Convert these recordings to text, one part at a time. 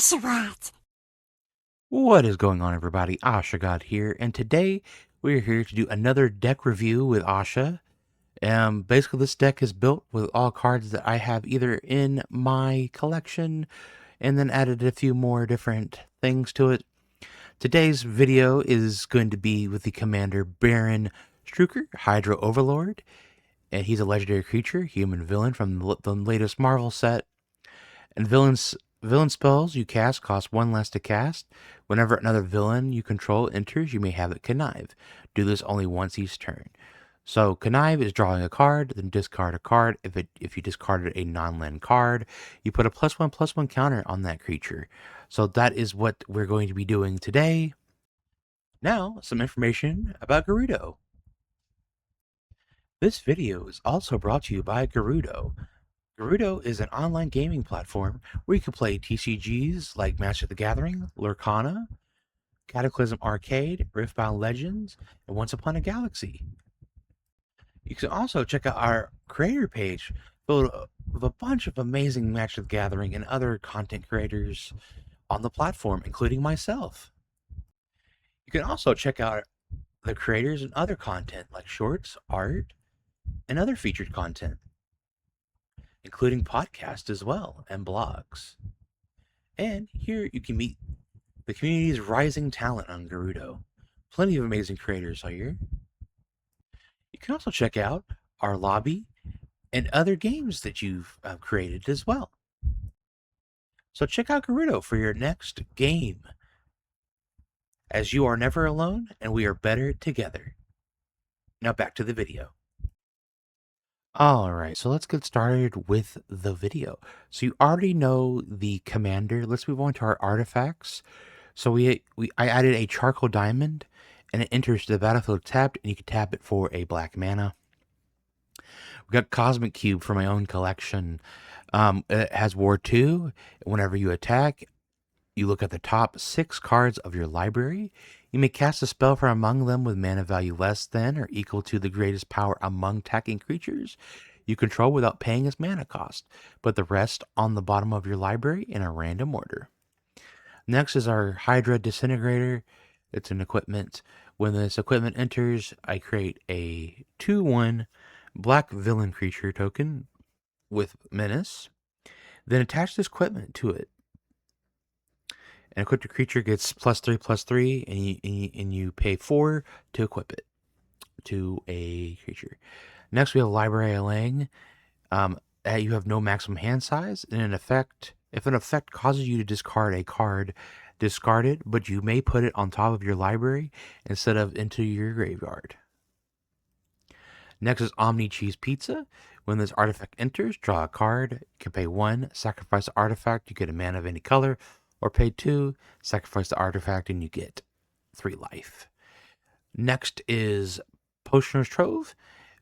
Osha. What is going on, everybody? Osha here, and today we're here to do another deck review with Osha. Basically, this deck is built with all cards that I have either in my collection and then added a few more different things to it. Today's video is going to be with the commander Baron Strucker, Hydra Overlord, and he's a legendary creature, human villain from the latest Marvel set. And villain spells you cast cost 1 less to cast. Whenever another villain you control enters, you may have it connive. Do this only once each turn. So connive is drawing a card, then discard a card. If you discarded a non-land card, you put a +1/+1 counter on that creature. So that is what we're going to be doing today. Now, some information about Gerudo. This video is also brought to you by Gerudo. Gerudo is an online gaming platform where you can play TCGs like Magic the Gathering, Lurkana, Cataclysm Arcade, Riftbound Legends, and Once Upon a Galaxy. You can also check out our creator page filled with a bunch of amazing Magic the Gathering and other content creators on the platform, including myself. You can also check out the creators and other content like shorts, art, and other featured content, including podcasts as well and blogs. And here you can meet the community's rising talent on Gerudo. Plenty of amazing creators are here. You can also check out our lobby and other games that you've created as well. So check out Gerudo for your next game, as you are never alone and we are better together. Now back to the video. All right, so let's get started with the video. So you already know the commander. Let's move on to our artifacts. So I added a charcoal diamond, and it enters the battlefield tapped, and you can tap it for a black mana. We got Cosmic Cube for my own collection. It has War 2. Whenever you attack, you look at the top 6 cards of your library. You may cast a spell from among them with mana value less than or equal to the greatest power among attacking creatures you control without paying its mana cost. Put the rest on the bottom of your library in a random order. Next is our Hydra Disintegrator. It's an equipment. When this equipment enters, I create a 2/1 black villain creature token with menace. Then attach this equipment to it. An equipped creature gets +3/+3, and you pay 4 to equip it to a creature. Next, we have Library of Lang. You have no maximum hand size, and if an effect causes you to discard a card, discard it, but you may put it on top of your library instead of into your graveyard. Next is Omni Cheese Pizza. When this artifact enters, draw a card. You can pay 1, sacrifice the artifact, you get a mana of any color, or pay 2, sacrifice the artifact, and you get 3 life. Next is Potioner's Trove.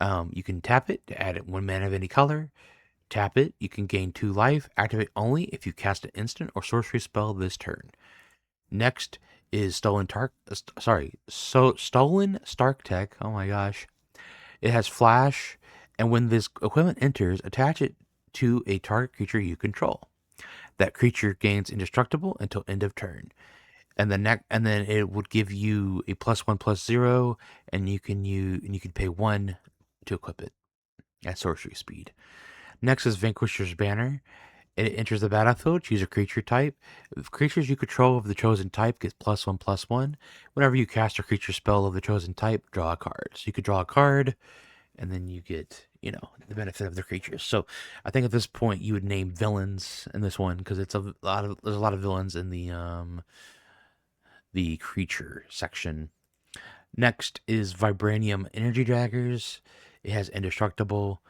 You can tap it to add 1 mana of any color. Tap it, you can gain 2 life. Activate only if you cast an instant or sorcery spell this turn. Next is Stolen Stark Tech. Oh my gosh. It has Flash, and when this equipment enters, attach it to a target creature you control. That creature gains indestructible until end of turn. And then it would give you a +1/+0, and you can pay 1 to equip it at sorcery speed. Next is Vanquisher's Banner. It enters the battlefield. Choose a creature type. If creatures you control of the chosen type get +1/+1. Whenever you cast a creature spell of the chosen type, draw a card. So you could draw a card, and then you get, the benefit of the creatures. So I think at this point you would name villains in this one because there's a lot of villains in the creature section. Next is Vibranium Energy Daggers. It has indestructible.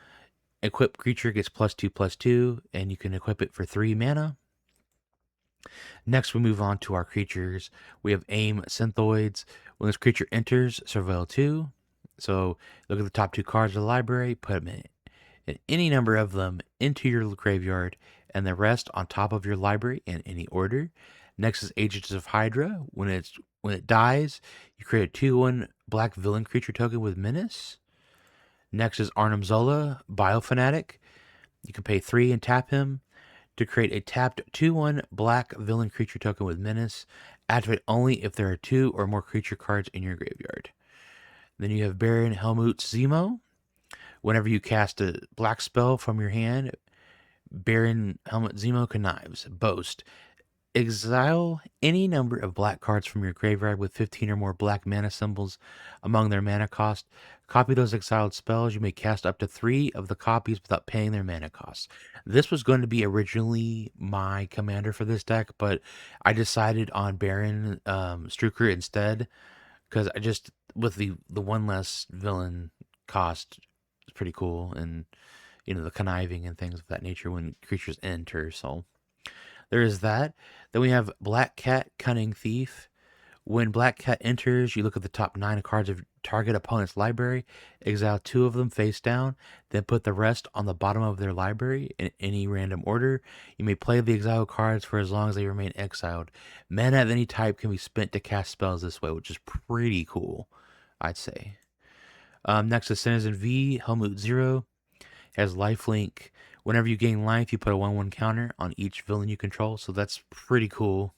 Equipped creature gets +2/+2, and you can equip it for 3 mana. Next, we move on to our creatures. We have Aim Synthoids. When this creature enters, surveil 2. So look at the top 2 cards of the library, put them in any number of them into your graveyard, and the rest on top of your library in any order. Next is Agents of Hydra. When it dies, you create a 2/1 black villain creature token with menace. Next is Arnim Zola, Biofanatic. You can pay 3 and tap him. To create a tapped 2/1 black villain creature token with menace, activate only if there are 2 or more creature cards in your graveyard. Then you have Baron Helmut's Zemo. Whenever you cast a black spell from your hand, Baron Helmut Zemo connives. Boast. Exile any number of black cards from your graveyard with 15 or more black mana symbols among their mana cost. Copy those exiled spells. You may cast up to 3 of the copies without paying their mana costs. This was going to be originally my commander for this deck, but I decided on Baron Strucker instead because I just, with the one less villain cost, it's pretty cool. And, the conniving and things of that nature when creatures enter, so. There is that. Then we have Black Cat Cunning Thief. When Black Cat enters, you look at the top 9 cards of target opponent's library, exile 2 of them face down, then put the rest on the bottom of their library in any random order. You may play the exiled cards for as long as they remain exiled. Mana of any type can be spent to cast spells this way, which is pretty cool, I'd say. Next is Citizen V, Helmut Zero. Has lifelink. Whenever you gain life, you put a 1/1 counter on each villain you control, so that's pretty cool.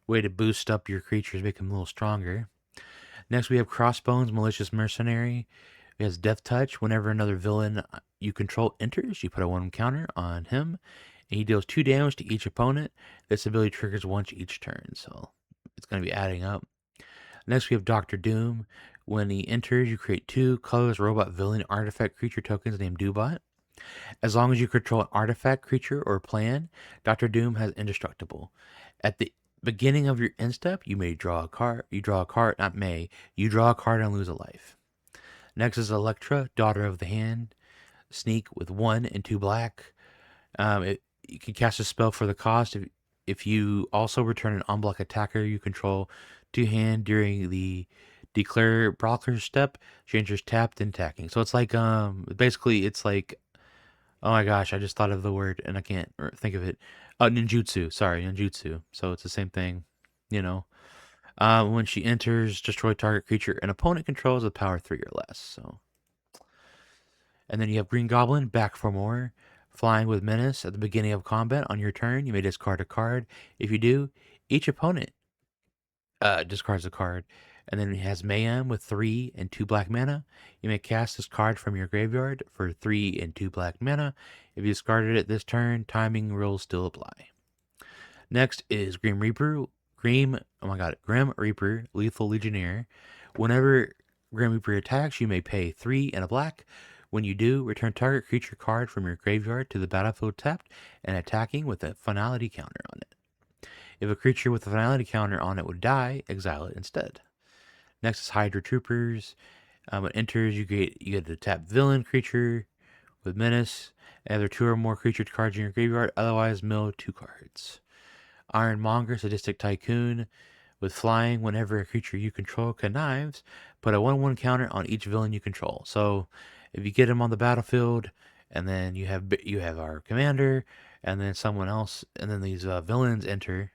Way to boost up your creatures, make them a little stronger. Next, we have Crossbones, Malicious Mercenary. It has Death Touch. Whenever another villain you control enters, you put a 1 counter on him, and he deals 2 damage to each opponent. This ability triggers once each turn, so it's going to be adding up. Next, we have Doctor Doom. When he enters, you create 2 colorless robot villain artifact creature tokens named Doobot. As long as you control an artifact, creature, or plan, Doctor Doom has indestructible. At the beginning of your end step, you may draw a card. You draw a card, not may. You draw a card and lose a life. Next is Electra, Daughter of the Hand. Sneak with 1 and 2 black. You can cast a spell for the cost if you also return an unblock attacker you control to hand during the declare blocker step. She enters tapped and attacking. So it's like basically it's like, oh my gosh, I just thought of the word and I can't think of it. Ninjutsu. Sorry, ninjutsu. So it's the same thing, you know. When she enters, destroy target creature an opponent controls with power 3 or less. So, and then you have Green Goblin, back for more. Flying with menace. At the beginning of combat on your turn, you may discard a card. If you do, each opponent discards a card. And then it has Mayhem with 3 and 2 black mana. You may cast this card from your graveyard for 3 and 2 black mana. If you discarded it this turn, timing rules still apply. Next is Grim Reaper. Grim Reaper, Lethal Legionnaire. Whenever Grim Reaper attacks, you may pay 3 and a black. When you do, return target creature card from your graveyard to the battlefield tapped and attacking with a finality counter on it. If a creature with a finality counter on it would die, exile it instead. Next is Hydra Troopers. When it enters, you get a tap villain creature with menace. And there are 2 or more creature cards in your graveyard. Otherwise, mill 2 cards. Ironmonger, Sadistic Tycoon. With flying, whenever a creature you control connives, put a 1/1 counter on each villain you control. So, if you get him on the battlefield, and then you have our commander, and then someone else, and then these villains enter,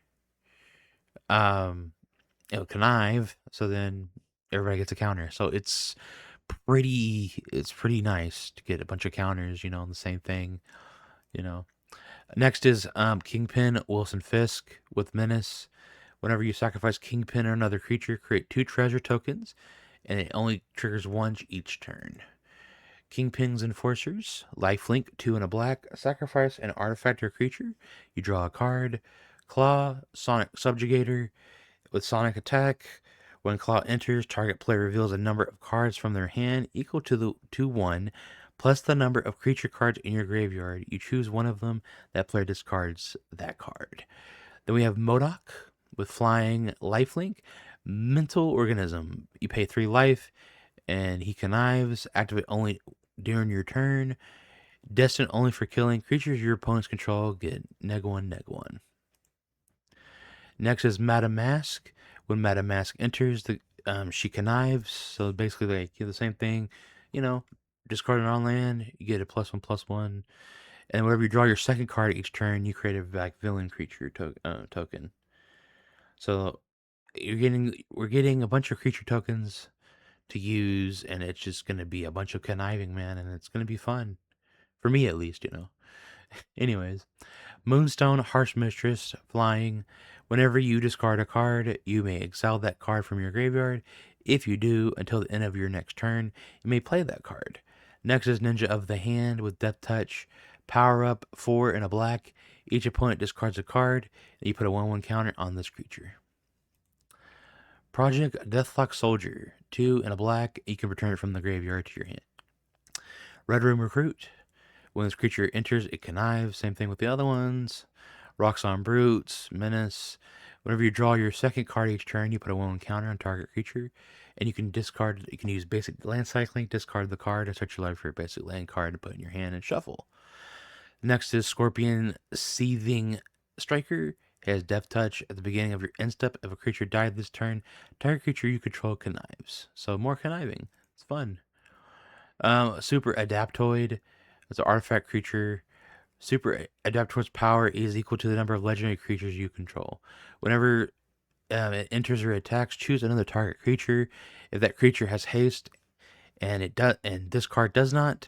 connive. So then everybody gets a counter. So it's pretty nice to get a bunch of counters, on the same thing, you know. Next is Kingpin, Wilson Fisk with Menace. Whenever you sacrifice Kingpin or another creature, create 2 treasure tokens, and it only triggers once each turn. Kingpin's Enforcers, lifelink, 2 and a black. Sacrifice an artifact or creature. You draw a card. Claw, Sonic Subjugator with Sonic Attack. When Claw enters, target player reveals a number of cards from their hand equal to 1, plus the number of creature cards in your graveyard. You choose one of them. That player discards that card. Then we have MODOK with flying lifelink. Mental Organism. You pay 3 life, and he connives. Activate only during your turn. Destined only for killing creatures your opponents control. Get neg 1. Next is Madame Mask. When Madame Mask enters, she connives. So basically, the same thing. Discard an on land, you get a +1/+1. And whenever you draw your second card each turn, you create a villain creature token. So we're getting a bunch of creature tokens to use, and it's just going to be a bunch of conniving, man, and it's going to be fun. For me, at least. Anyways, Moonstone, Harsh Mistress, flying. Whenever you discard a card, you may exile that card from your graveyard. If you do, until the end of your next turn, you may play that card. Next is Ninja of the Hand with Death Touch. Power up 4 and a black. Each opponent discards a card, and you put a 1/1 counter on this creature. Project Deathlock Soldier, 2 and a black. You can return it from the graveyard to your hand. Red Room Recruit. When this creature enters, it connives. Same thing with the other ones. Rocks on Brutes, Menace. Whenever you draw your second card each turn, you put a 1/1 counter on target creature. And you can discard, you can use basic land cycling, discard the card, and search your library for a basic land card to put in your hand and shuffle. Next is Scorpion Seething Striker. It has Death Touch. At the beginning of your end step, if a creature died this turn, target creature you control connives. So more conniving. It's fun. Super Adaptoid. It's an artifact creature. Super Adaptoid's power is equal to the number of legendary creatures you control. Whenever it enters or attacks, choose another target creature. If that creature has haste and this card does not,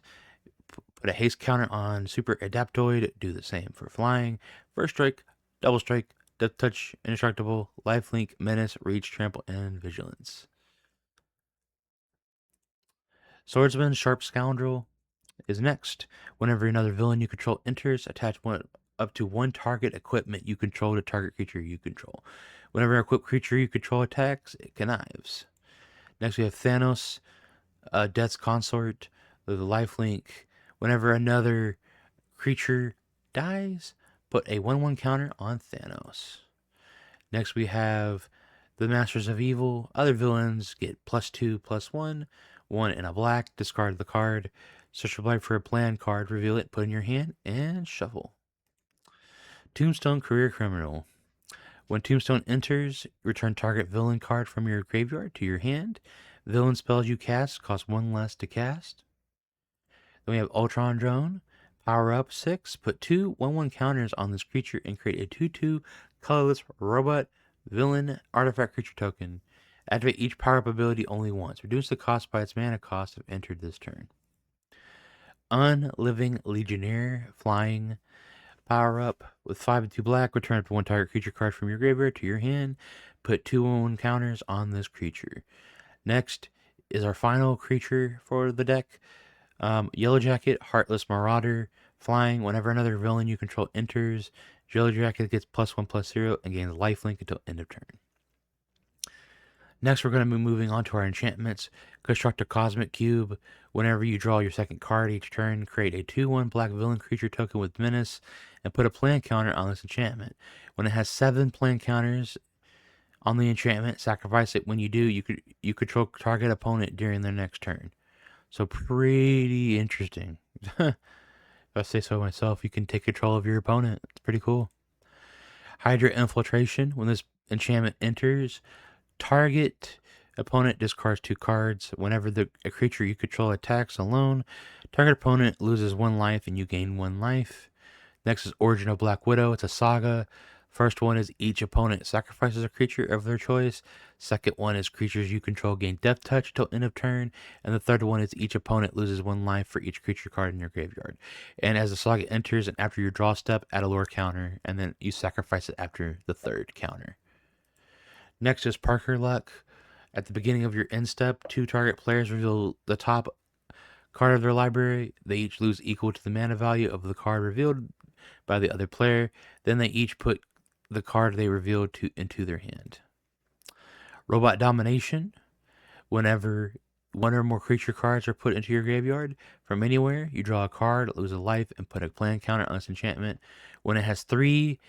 put a haste counter on Super Adaptoid. Do the same for flying. First strike, double strike, death touch, indestructible, lifelink, menace, reach, trample, and vigilance. Swordsman, Sharp Scoundrel is next. Whenever another villain you control enters, attach up to one target equipment you control to target creature you control. Whenever an equipped creature you control attacks, it connives. Next we have Thanos, Death's Consort, with a lifelink. Whenever another creature dies, put a 1/1 counter on Thanos. Next we have the Masters of Evil. Other villains get +2/+1, 1 and a black. Discard the card. Search your library for a plan card. Reveal it, put in your hand, and shuffle. Tombstone Career Criminal. When Tombstone enters, return target villain card from your graveyard to your hand. Villain spells you cast cost 1 less to cast. Then we have Ultron Drone. Power up 6. Put 2 1/1 counters on this creature and create a 2/2 colorless robot villain artifact creature token. Activate each power up ability only once. Reduce the cost by its mana cost if entered this turn. Unliving Legionnaire, flying. Power up with 5 and 2 black. Return up to 1 target creature card from your graveyard to your hand. Put 2 1/1 counters on this creature. Next is our final creature for the deck. Yellow Jacket, Heartless Marauder, flying. Whenever another villain you control enters, Yellow Jacket gets +1/+0 and gains lifelink until end of turn. Next, we're going to be moving on to our enchantments. Construct a Cosmic Cube. Whenever you draw your second card each turn, create a 2/1 black villain creature token with Menace and put a plan counter on this enchantment. When it has 7 plan counters on the enchantment, sacrifice it. When you do, you control target opponent during their next turn. So pretty interesting. If I say so myself, you can take control of your opponent. It's pretty cool. Hydra Infiltration. When this enchantment enters, target opponent discards 2 cards. Whenever a creature you control attacks alone, target opponent loses 1 life and you gain 1 life. Next is Origin of Black Widow. It's a saga. First one is each opponent sacrifices a creature of their choice. Second one is creatures you control gain Death Touch till end of turn. And the third one is each opponent loses 1 life for each creature card in your graveyard. And as the saga enters and after your draw step, add a lore counter. And then you sacrifice it after the third counter. Next is Parker Luck. At the beginning of your end step, 2 target players reveal the top card of their library. They each lose equal to the mana value of the card revealed by the other player. Then they each put the card they revealed into their hand. Robot Domination. Whenever 1 or more creature cards are put into your graveyard from anywhere, you draw a card, lose a life, and put a plan counter on this enchantment. When it has 3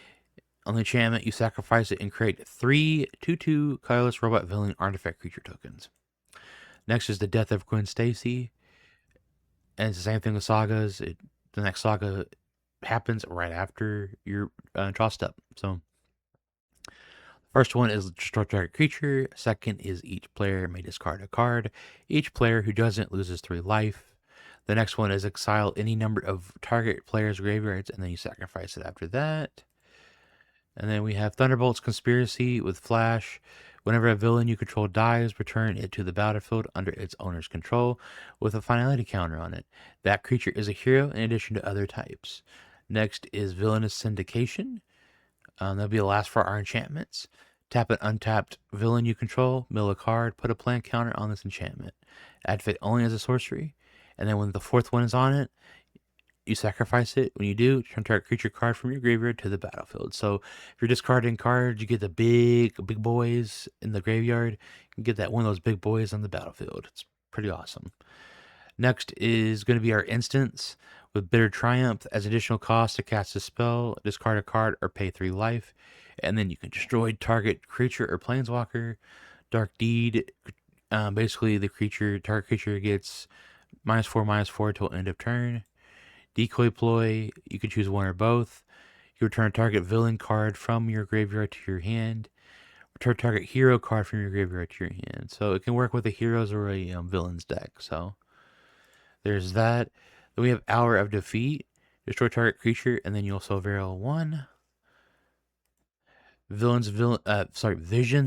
on the enchantment, you sacrifice it and create 3 2/2 colorless robot villain artifact creature tokens. Next is the Death of Gwen Stacy. And it's the same thing with sagas. The next saga happens right after your draw step. So first one is destroy target creature. Second is each player may discard a card. Each player who doesn't loses 3 life. The next one is exile any number of target players' graveyards, and then you sacrifice it after that. And then we have Thunderbolt's Conspiracy with Flash. Whenever a villain you control dies, return it to the battlefield under its owner's control with a finality counter on it. That creature is a hero in addition to other types. Next is Villainous Syndication. That'll be the last for our enchantments. Tap an untapped villain you control, mill a card, put a plant counter on this enchantment. Activate only as a sorcery, and then when the fourth one is on it, you sacrifice it. When you do, turn target creature card from your graveyard to the battlefield. So if you're discarding cards, you get the big boys in the graveyard. You can get that one of those big boys on the battlefield. It's pretty awesome. Next is going to be our instance with Bitter Triumph. As additional cost to cast a spell, discard a card or pay 3 life. And then you can destroy target creature or planeswalker. Dark Deed, basically the target creature gets -4/-4 till end of turn. Decoy Ploy, you can choose one or both. You return a target villain card from your graveyard to your hand. Return target hero card from your graveyard to your hand. So it can work with a heroes or a villains deck. So there's that. Then we have Hour of Defeat. Destroy target creature, and then you also variable 1. Visions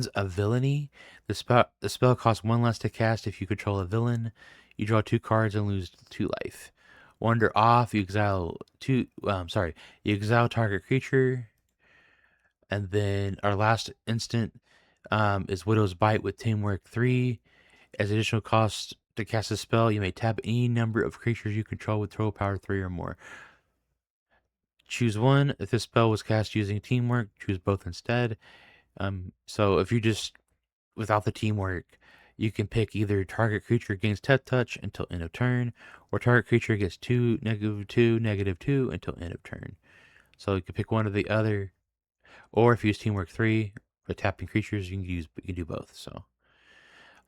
of Villainy. The spell costs 1 less to cast if you control a villain. You draw 2 cards and lose 2 life. Wander off. You exile You exile target creature, and then our last instant is Widow's Bite with Teamwork 3. As additional cost to cast a spell, you may tap any number of creatures you control with total power 3 or more. Choose one. If this spell was cast using Teamwork, choose both instead. So if you just, without the Teamwork, you can pick either target creature gains touch until end of turn, or target creature gets -2, -2 until end of turn. So you can pick one or the other. Or if you use Teamwork 3 for tapping creatures, you can do both. So, all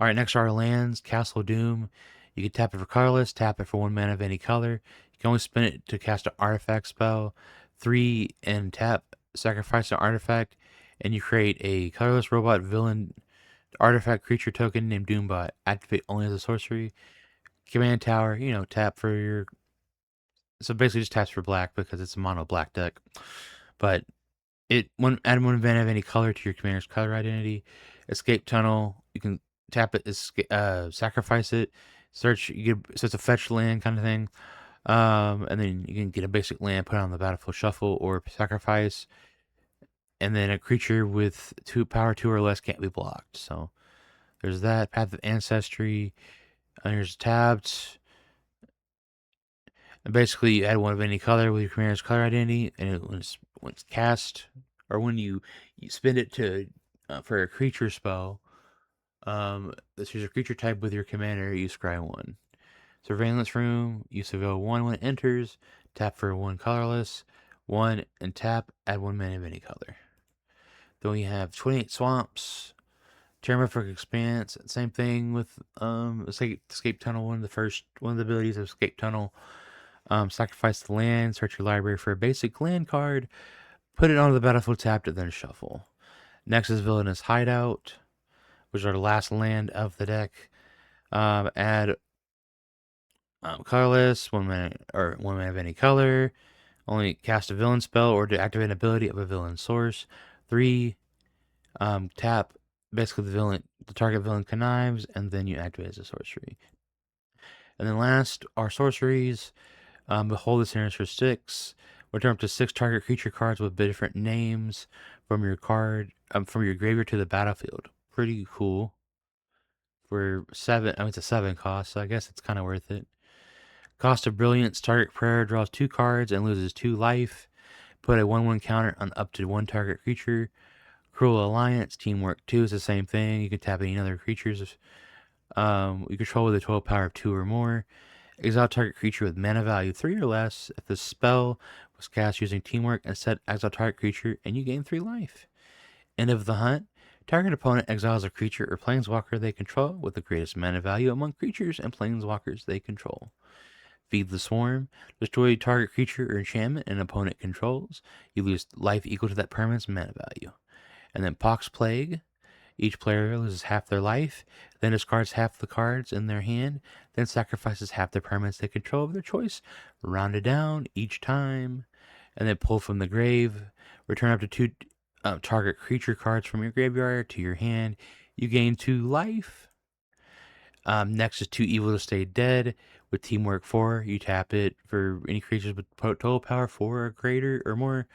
right, next are our lands. Castle Doom. You can tap it for colorless, tap it for 1 mana of any color. You can only spin it to cast an artifact spell. 3 and tap, sacrifice an artifact, and you create a colorless robot villain artifact creature token named Doombot. Activate only as a sorcery. Command Tower, tap for your. So basically just taps for black because it's a mono black deck. But add 1 mana of any color to your commander's color identity. Escape Tunnel, you can tap it, sacrifice it. So it's a fetch land kind of thing. And then you can get a basic land, put it on the battlefield shuffle, or sacrifice. And then a creature with power 2 or less can't be blocked. So there's that. Path of Ancestry. There's tapped. And basically, you add 1 of any color with your commander's color identity, and when it's cast, or when you spend it to for a creature spell, this is a creature type with your commander, you scry 1. Surveillance Room, you surveil 1 when it enters, tap for 1 colorless, 1, and tap, add 1 mana of any color. Then we have 28 Swamps, Terramorphic Expanse, same thing with Escape Tunnel, one of the abilities of Escape Tunnel. Sacrifice the land, search your library for a basic land card, put it onto the battlefield tapped, and then shuffle. Next is Villainous Hideout, which are the last land of the deck. Add colorless, 1 mana or 1 mana of any color. Only cast a villain spell or to activate an ability of a villain source. 3, tap basically the target villain connives, and then you activate as a sorcery. And then last are sorceries. Behold the Sinister Six. Return up to 6 target creature cards with different names from your graveyard to the battlefield. Pretty cool. For 7, it's a 7 cost, so I guess it's kind of worth it. Cost of Brilliance, target prayer draws 2 cards and loses 2 life. Put a 1/1 counter on up to 1 target creature. Cruel Alliance, Teamwork 2 is the same thing. You can tap any other creatures you control with a total power of 2 or more. Exile target creature with mana value 3 or less. If the spell was cast using Teamwork, instead exile target creature and you gain 3 life. End of the hunt. Target opponent exiles a creature or planeswalker they control with the greatest mana value among creatures and planeswalkers they control. Feed the Swarm. Destroy target creature or enchantment an opponent controls. You lose life equal to that permanent's mana value. And then Pox Plague. Each player loses half their life, then discards half the cards in their hand, then sacrifices half the permanents they control of their choice. Rounded down each time. And then pull from the grave. Return up to 2 target creature cards from your graveyard to your hand. You gain 2 life. Next is Too Evil to Stay Dead. With Teamwork 4, you tap it for any creatures with total power 4 or greater or more.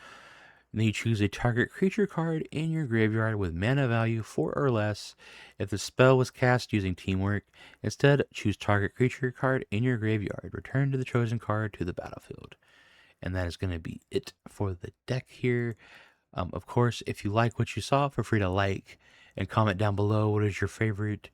And then you choose a target creature card in your graveyard with mana value 4 or less. If the spell was cast using Teamwork, instead choose target creature card in your graveyard. Return to the chosen card to the battlefield. And that is going to be it for the deck here. Of course, if you like what you saw, feel free to like and comment down below what is your favorite.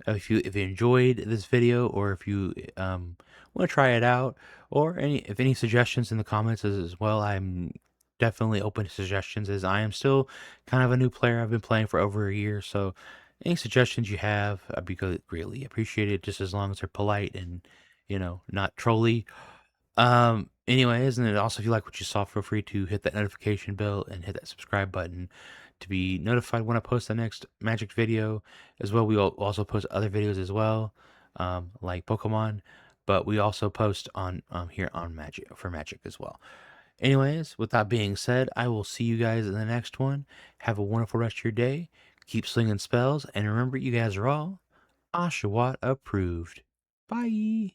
If you enjoyed this video, or if you want to try it out, or if any suggestions in the comments as well, I'm definitely open to suggestions, as I am still kind of a new player. I've been playing for over a year, so any suggestions you have, I'd be greatly appreciated, just as long as they're polite and not trolly. Anyways, and then also, if you like what you saw, feel free to hit that notification bell and hit that subscribe button to be notified when I post the next Magic video. As well, we also post other videos as well, like Pokemon, but we also post on here on Magic as well. Anyways, with that being said, I will see you guys in the next one. Have a wonderful rest of your day. Keep slinging spells, and remember, you guys are all Oshawott approved. Bye.